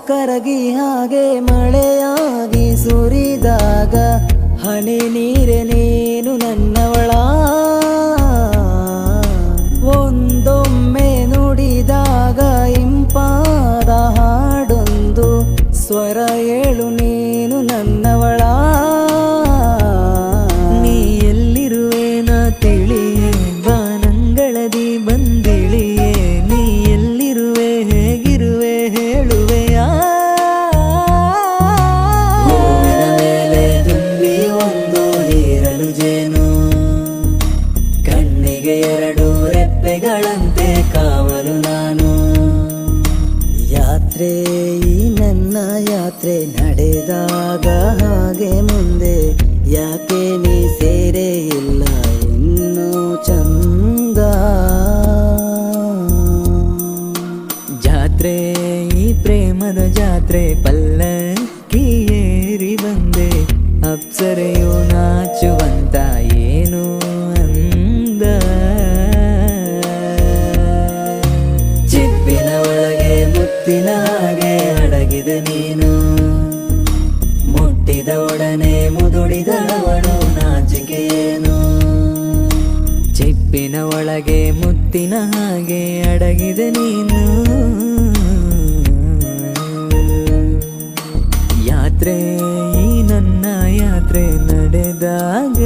ಕರಗಿ ಹಾಗೆ ಮಳೆಯಾಗಿ ಸುರಿದಾಗ ಹನಿ ನೀರೆ ನೀನು ನನ್ನವಳ ಒಂದೊಮ್ಮೆ ನುಡಿದಾಗ ಇಂಪಾದ ಹಾಡೊಂದು ಸ್ವರ ಏಳು ನೀನು ನನ್ನವಳ ನೀ ಎಲ್ಲಿರುವೆ ನಾ ತಿಳಿಯೇ ಬಾನಂಗಳದಿ ಬಂದಿಳಿಯೇ ನೀ ಎಲ್ಲಿರುವೆ ಹೇಗಿರುವೆ ಹೇಳುವೆಯಾ ಹೂವಿನ ಮೇಲೆ ತುಂಬಿ ಒಂದು ಹೀರಲು ಜೇನು ಕಣ್ಣಿಗೆ ಎರಡು ರೆಪ್ಪೆಗಳಂತೆ ಕಾವಲು ನಾನು ಯಾತ್ರೆ ಈ ನನ್ನ ಯಾತ್ರೆ ನಡೆದಾಗ ಹಾಗೆ ಮುಂದೆ ಯಾಕೆ ನೀ ಸೇರೆ ಇಲ್ಲ ಇನ್ನೂ ಚಂದ ಜಾತ್ರೆ ಈ ಪ್ರೇಮದ ಜಾತ್ರೆ ಪಲ್ಲಕ್ಕಿ ಏರಿ ಬಂದೆ ಅಪ್ಸರೆಯು ನಾಚುವಂತ ಏನು ಅಂದ ಚಿಪ್ಪಿನ ಒಳಗೆ ಮುತ್ತಿನ ಹಾಗೆ ಅಡಗಿದೆ ನೀನು ಮುಟ್ಟಿದ ಒಡನೆ ಮುದುಡಿದವಳು ನಾಚಿಕೆಯೇನು ಚಿಪ್ಪಿನ ಒಳಗೆ ಮುತ್ತಿನ ಹಾಗೆ ಅಡಗಿದೆ ನೀನು ಯಾತ್ರೆ ಈ ನನ್ನ ಯಾತ್ರೆ ನಡೆದಾಗ